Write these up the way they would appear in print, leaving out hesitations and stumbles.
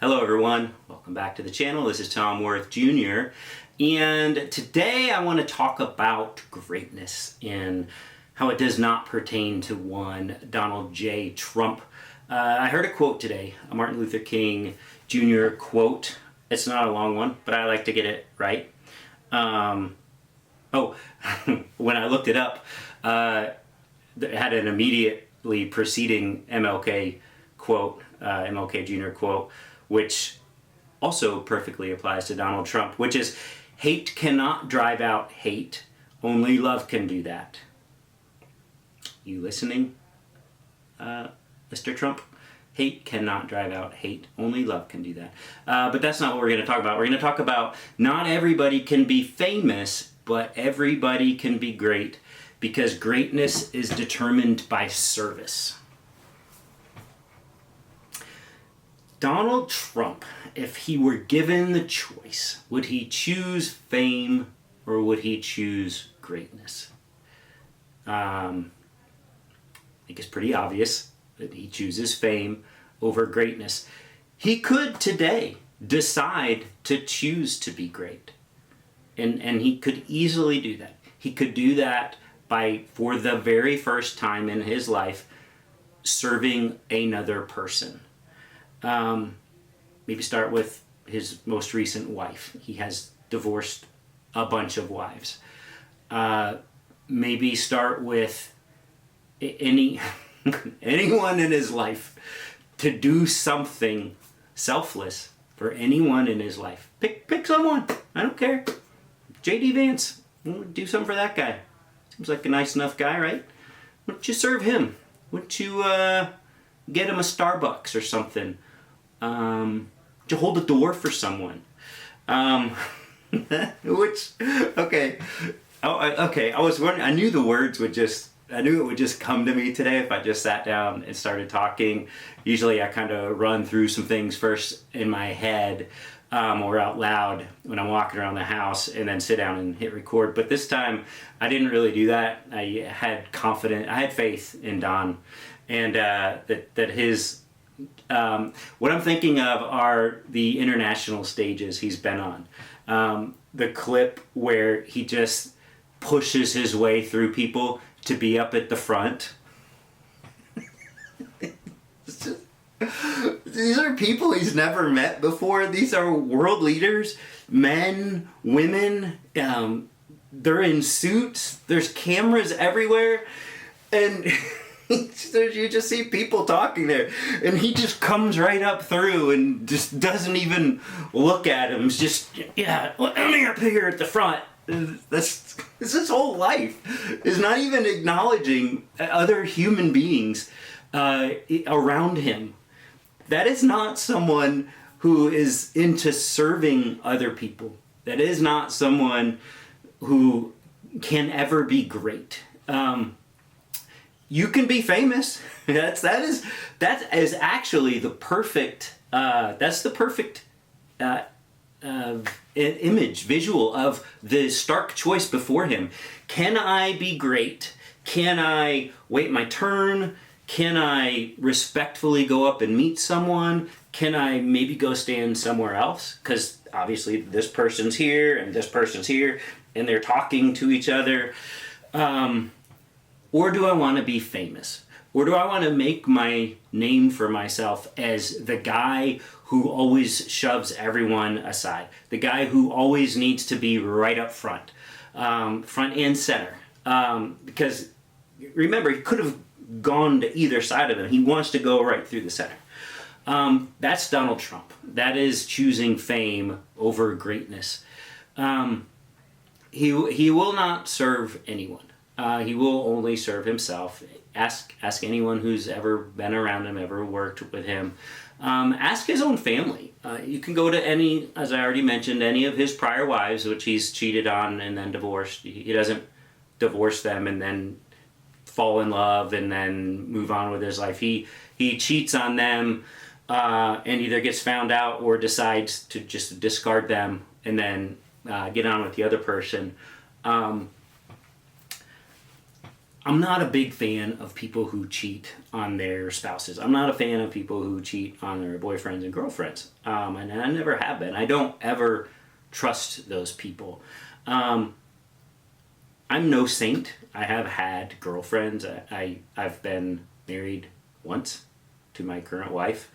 Hello everyone, welcome back to the channel. This is Tom Worth Jr. And today I want to talk about greatness and how it does not pertain to one Donald J. Trump. I heard a quote today, a Martin Luther King Jr. quote. It's not a long one, but I like to get it right. When I looked it up, it had an immediately preceding MLK quote, MLK Jr. quote, which also perfectly applies to Donald Trump, which is, hate cannot drive out hate, only love can do that. You listening, Mr. Trump? Hate cannot drive out hate, only love can do that. But that's not what we're going to talk about. We're going to talk about not everybody can be famous, but everybody can be great, because greatness is determined by service. Donald Trump, if he were given the choice, would he choose fame or would he choose greatness? I think it's pretty obvious that he chooses fame over greatness. He could today decide to choose to be great. And he could easily do that. He could do that by, for the very first time in his life, serving another person. Maybe start with his most recent wife. He has divorced a bunch of wives. Maybe start with anyone in his life, to do something selfless for anyone in his life. Pick someone. I don't care. J.D. Vance. Do something for that guy. Seems like a nice enough guy, right? Why don't you serve him? Why don't you get him a Starbucks or something? To hold the door for someone. Okay. I was wondering, I knew the words would just, I knew it would just come to me today if I just sat down and started talking. Usually I kind of run through some things first in my head, or out loud when I'm walking around the house, and then sit down and hit record. But this time I didn't really do that. I had faith in Don, and that his what I'm thinking of are the international stages he's been on. The clip where he just pushes his way through people to be up at the front. These are people he's never met before. These are world leaders, men, women. They're in suits. There's cameras everywhere. And you just see people talking there, and he just comes right up through and just doesn't even look at him. It's just, yeah, well, I'm here up here at the front. That's his whole life, is not even acknowledging other human beings around him. That is not someone who is into serving other people. That is not someone who can ever be great. You can be famous. That is actually the perfect. That's the perfect image, visual of the stark choice before him. Can I be great? Can I wait my turn? Can I respectfully go up and meet someone? Can I maybe go stand somewhere else? Because obviously this person's here and this person's here, and they're talking to each other. Or do I want to be famous? Or do I want to make my name for myself as the guy who always shoves everyone aside? The guy who always needs to be right up front. Front and center. Because remember, he could have gone to either side of them. He wants to go right through the center. That's Donald Trump. That is choosing fame over greatness. He will not serve anyone. He will only serve himself. Ask anyone who's ever been around him, ever worked with him. Ask his own family. You can go to any, as I already mentioned, any of his prior wives, which he's cheated on and then divorced. He doesn't divorce them and then fall in love and then move on with his life. He cheats on them and either gets found out or decides to just discard them and then get on with the other person. I'm not a big fan of people who cheat on their spouses. I'm not a fan of people who cheat on their boyfriends and girlfriends. And I never have been. I don't ever trust those people. I'm no saint. I have had girlfriends. I've been married once to my current wife,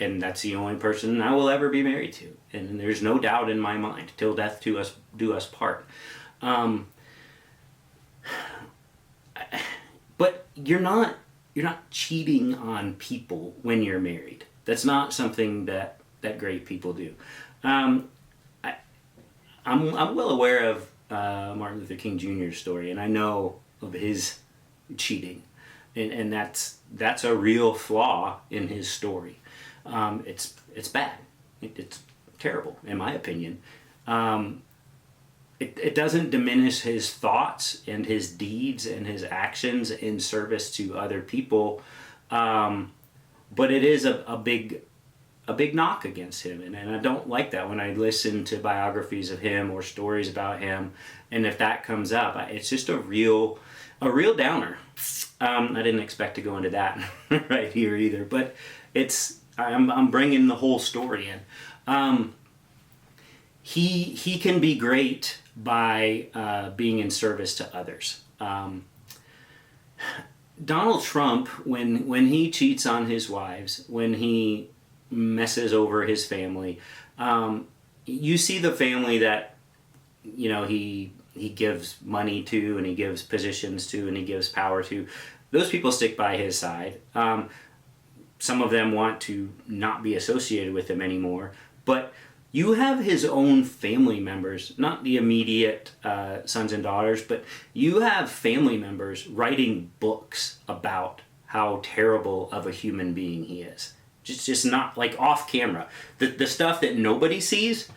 and that's the only person I will ever be married to. And there's no doubt in my mind, till death do us part. But you're not cheating on people when you're married. That's not something that great people do. I'm well aware of Martin Luther King Jr.'s story, and I know of his cheating, and that's a real flaw in his story. It's bad. It's terrible, in my opinion. It doesn't diminish his thoughts and his deeds and his actions in service to other people, but it is a big knock against him, and I don't like that when I listen to biographies of him or stories about him, and if that comes up, it's just a real downer. I didn't expect to go into that right here either, but I'm bringing the whole story in. He can be great by being in service to others. Donald Trump, when he cheats on his wives, when he messes over his family, you see the family that he gives money to, and he gives positions to, and he gives power to. Those people stick by his side. Some of them want to not be associated with him anymore, but you have his own family members, not the immediate sons and daughters, but you have family members writing books about how terrible of a human being he is. Just not like off camera. The stuff that nobody sees,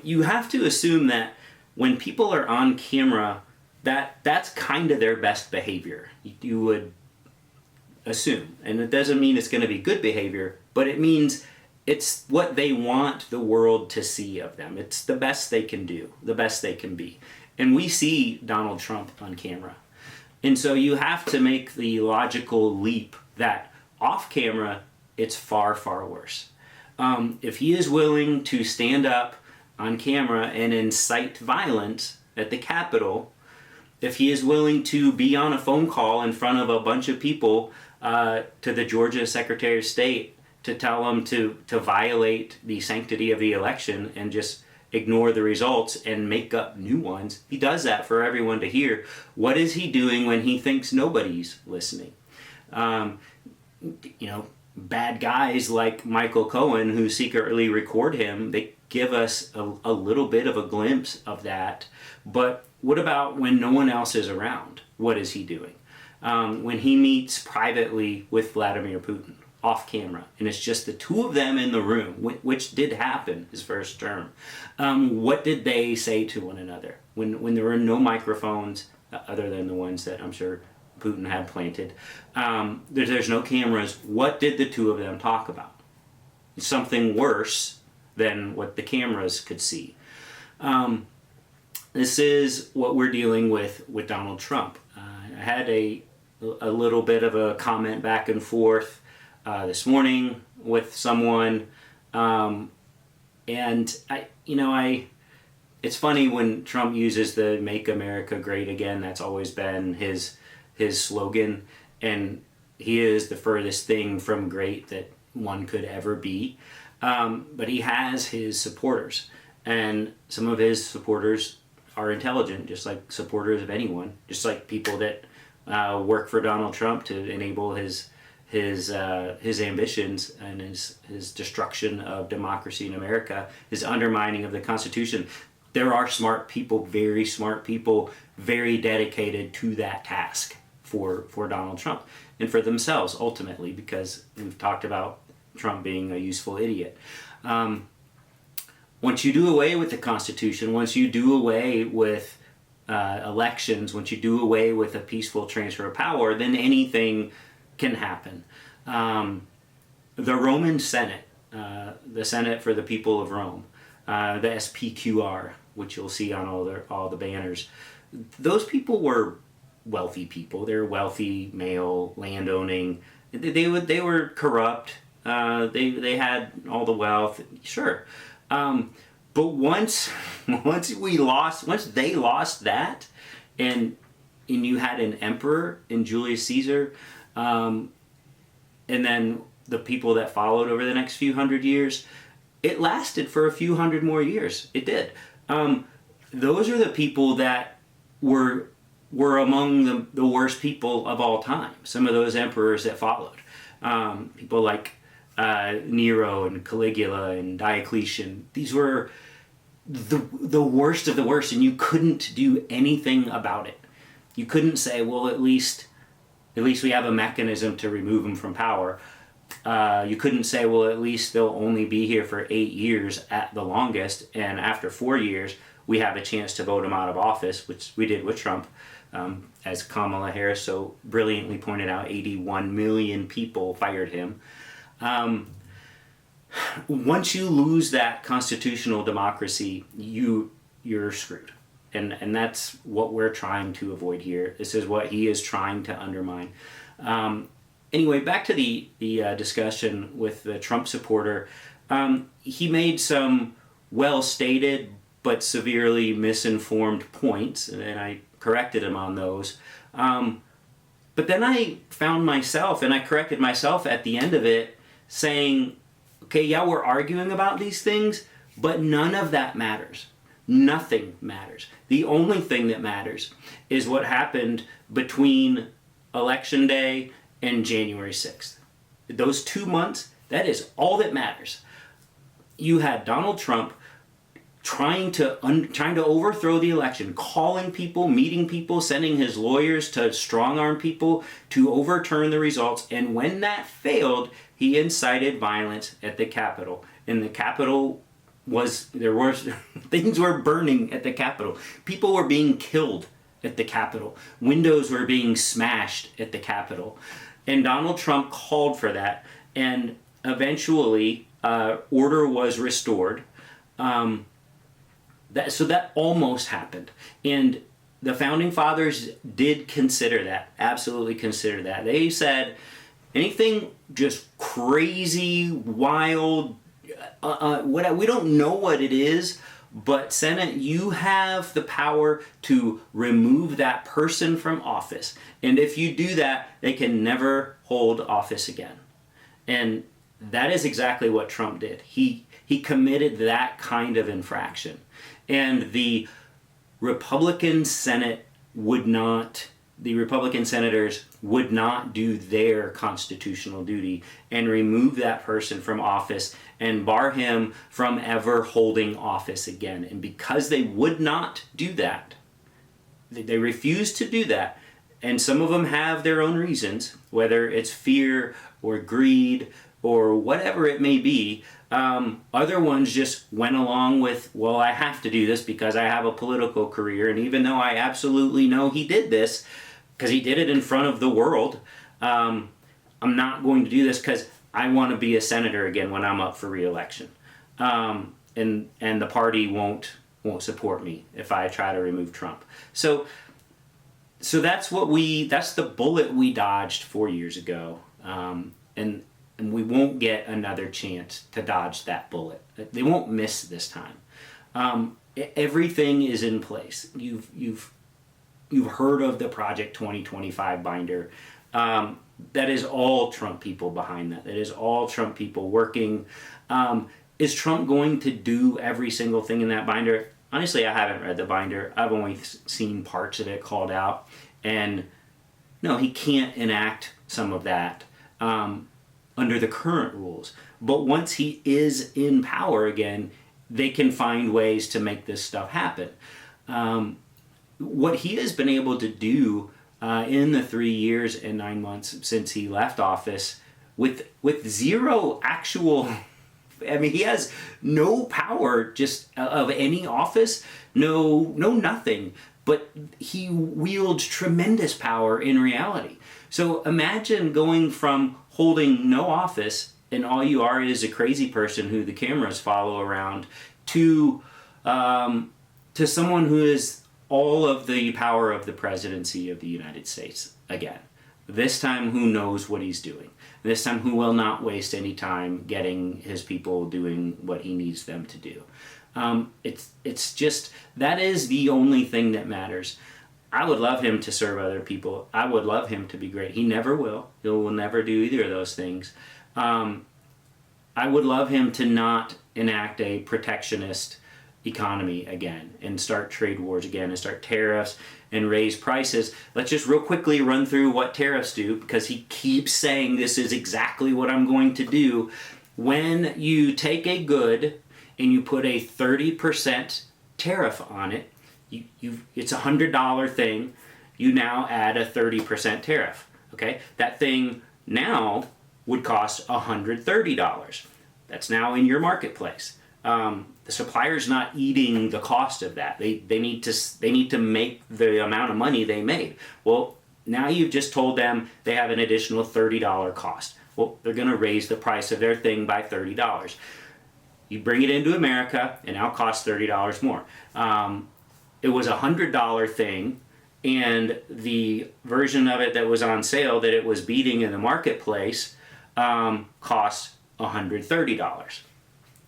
you have to assume that when people are on camera, that's kind of their best behavior. You would assume. And it doesn't mean it's going to be good behavior, but it means it's what they want the world to see of them. It's the best they can do, the best they can be. And we see Donald Trump on camera. And so you have to make the logical leap that off camera, it's far, far worse. If he is willing to stand up on camera and incite violence at the Capitol, if he is willing to be on a phone call in front of a bunch of people to the Georgia Secretary of State to tell him to violate the sanctity of the election and just ignore the results and make up new ones, he does that for everyone to hear. What is he doing when he thinks nobody's listening? Bad guys like Michael Cohen who secretly record him, they give us a little bit of a glimpse of that. But what about when no one else is around? What is he doing? When he meets privately with Vladimir Putin off camera, and it's just the two of them in the room, which did happen his first term. What did they say to one another when there were no microphones other than the ones that I'm sure Putin had planted? There's no cameras. What did the two of them talk about? Something worse than what the cameras could see. This is what we're dealing with Donald Trump. I had a little bit of a comment back and forth this morning with someone, and it's funny when Trump uses the "Make America Great Again." That's always been his slogan, and he is the furthest thing from great that one could ever be. But he has his supporters, and some of his supporters are intelligent, just like supporters of anyone, just like people that work for Donald Trump to enable his ambitions and his destruction of democracy in America, his undermining of the Constitution. There are smart people, very dedicated to that task for Donald Trump and for themselves ultimately, because we've talked about Trump being a useful idiot. Once you do away with the Constitution, once you do away with elections, once you do away with a peaceful transfer of power, then anything can happen. The Roman Senate, the Senate for the people of Rome, the SPQR, which you'll see on all the banners, those people were wealthy people. They're wealthy, male, landowning. They were corrupt. They had all the wealth, sure. But once they lost that, and you had an emperor in Julius Caesar, and then the people that followed over the next few hundred years, it lasted for a few hundred more years. It did. Those are the people that were among the worst people of all time. Some of those emperors that followed, people like Nero and Caligula and Diocletian. These were the worst of the worst, and you couldn't do anything about it. You couldn't say, well, at least we have a mechanism to remove them from power. You couldn't say, well, at least they'll only be here for 8 years at the longest, and after 4 years, we have a chance to vote them out of office, which we did with Trump. As Kamala Harris so brilliantly pointed out, 81 million people fired him. Once you lose that constitutional democracy, you're screwed. And that's what we're trying to avoid here. This is what he is trying to undermine. Anyway, back to the discussion with the Trump supporter. He made some well-stated but severely misinformed points, and I corrected him on those. But then I found myself, and I corrected myself at the end of it, saying, okay, yeah, we're arguing about these things, but none of that matters. Nothing matters. The only thing that matters is what happened between Election Day and January 6th. Those 2 months, that is all that matters. You had Donald Trump trying to overthrow the election, calling people, meeting people, sending his lawyers to strong-arm people to overturn the results. And when that failed, he incited violence at the Capitol. And the Capitol things were burning at the Capitol. People were being killed at the Capitol. Windows were being smashed at the Capitol. And Donald Trump called for that. And eventually, order was restored. So that almost happened. And the Founding Fathers did consider that, absolutely consider that. They said anything just crazy, wild, we don't know what it is, but Senate, you have the power to remove that person from office. And if you do that, they can never hold office again. And that is exactly what Trump did. He committed that kind of infraction. And the Republican Senators would not do their constitutional duty and remove that person from office and bar him from ever holding office again. And because they would not do that, they refused to do that, and some of them have their own reasons, whether it's fear or greed or whatever it may be. Other ones just went along with, well, I have to do this because I have a political career, and even though I absolutely know he did this, because he did it in front of the world, I'm not going to do this because I want to be a senator again when I'm up for re-election. And the party won't support me if I try to remove Trump. So that's the bullet we dodged 4 years ago. And we won't get another chance to dodge that bullet. They won't miss this time. Everything is in place. You've heard of the Project 2025 binder. That is all Trump people behind that. That is all Trump people working. Is Trump going to do every single thing in that binder? Honestly, I haven't read the binder. I've only seen parts of it called out. And no, he can't enact some of that under the current rules. But once he is in power again, they can find ways to make this stuff happen. What he has been able to do in the 3 years and 9 months since he left office with zero actual... I mean, he has no power just of any office, no nothing, but he wields tremendous power in reality. So imagine going from holding no office and all you are is a crazy person who the cameras follow around to someone who is all of the power of the presidency of the United States again. This time, who knows what he's doing? This time, who will not waste any time getting his people doing what he needs them to do? It's just, that is the only thing that matters. I would love him to serve other people. I would love him to be great. He never will. He will never do either of those things. I would love him to not enact a protectionist economy again and start trade wars again and start tariffs and raise prices. Let's just real quickly run through what tariffs do, because he keeps saying this is exactly what I'm going to do. When you take a good and you put a 30% tariff on it, it's a $100 thing, you now add a 30% tariff. Okay, that thing now would cost $130. That's now in your marketplace. The supplier's not eating the cost of that. They need to make the amount of money they made. Well, now you've just told them they have an additional $30 cost. Well, they're going to raise the price of their thing by $30. You bring it into America, and now it costs $30 more. It was a $100 thing, and the version of it that was on sale that it was beating in the marketplace cost $130.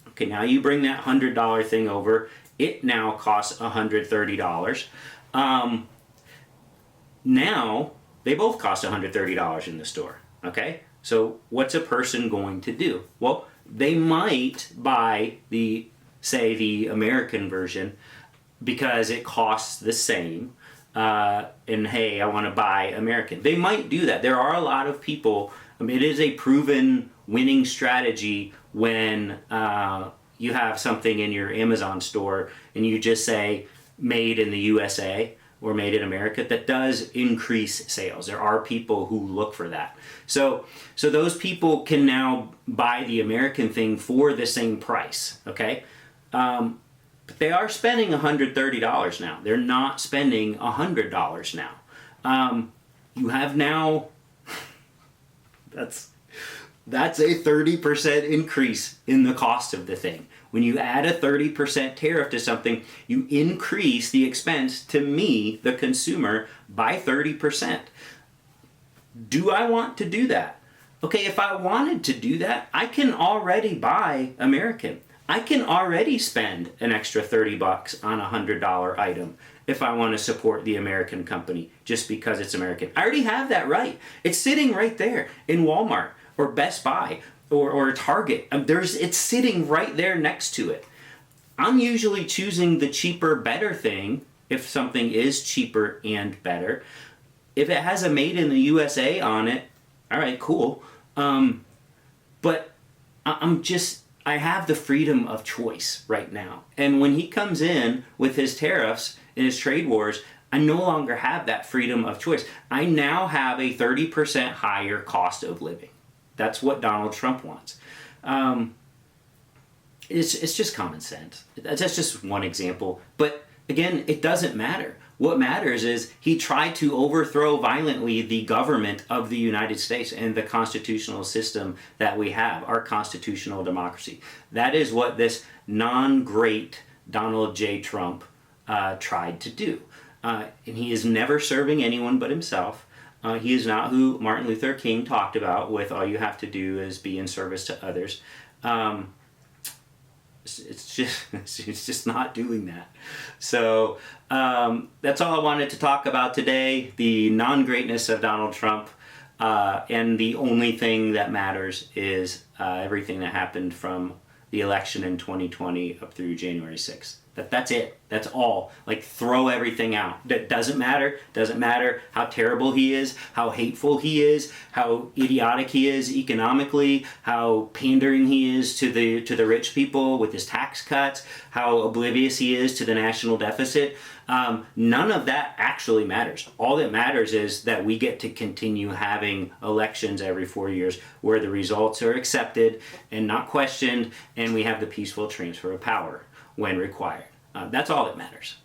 Okay, now you bring that $100 thing over, it now costs $130. Now they both cost $130 in the store. Okay, so what's a person going to do? Well, they might buy the American version because it costs the same, and hey, I want to buy American. They might do that. There are a lot of people. I mean, it is a proven winning strategy when you have something in your Amazon store and you just say made in the USA or made in America. That does increase sales. There are people who look for that. So those people can now buy the American thing for the same price. Okay. But they are spending $130 now. They're not spending $100 now. You have now, that's a 30% increase in the cost of the thing. When you add a 30% tariff to something, you increase the expense to me, the consumer, by 30%. Do I want to do that? Okay, if I wanted to do that, I can already buy American. I can already spend an extra $30 on a $100 item if I want to support the American company just because it's American. I already have that right. It's sitting right there in Walmart or Best Buy or Target. It's sitting right there next to it. I'm usually choosing the cheaper, better thing if something is cheaper and better. If it has a made in the USA on it, all right, cool. But I have the freedom of choice right now. And when he comes in with his tariffs and his trade wars, I no longer have that freedom of choice. I now have a 30% higher cost of living. That's what Donald Trump wants. It's just common sense. That's just one example. But again, it doesn't matter. What matters is he tried to overthrow violently the government of the United States and the constitutional system that we have, our constitutional democracy. That is what this non-great Donald J. Trump tried to do. And he is never serving anyone but himself. He is not who Martin Luther King talked about with all you have to do is be in service to others. It's just not doing that. So that's all I wanted to talk about today, the non-greatness of Donald Trump. And the only thing that matters is everything that happened from the election in 2020 up through January 6th. That's it. That's all. Like, throw everything out. That doesn't matter. Doesn't matter how terrible he is, how hateful he is, how idiotic he is economically, how pandering he is to the rich people with his tax cuts, how oblivious he is to the national deficit. None of that actually matters. All that matters is that we get to continue having elections every 4 years where the results are accepted and not questioned, and we have the peaceful transfer of power when required. That's all that matters.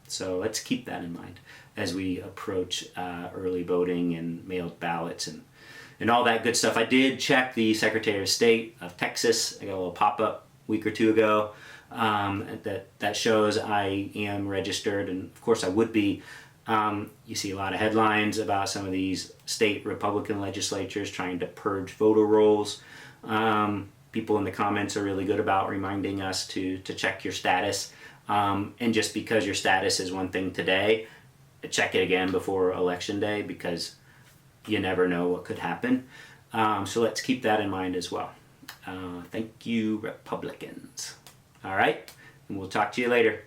So let's keep that in mind as we approach early voting and mailed ballots and all that good stuff. I did check the Secretary of State of Texas. I got a little pop-up a week or two ago. that shows I am registered, and of course I would be. You see a lot of headlines about some of these state Republican legislatures trying to purge voter rolls. People in the comments are really good about reminding us to check your status. And just because your status is one thing today, check it again before Election Day, because you never know what could happen. So let's keep that in mind as well. Thank you, Republicans. All right, and we'll talk to you later.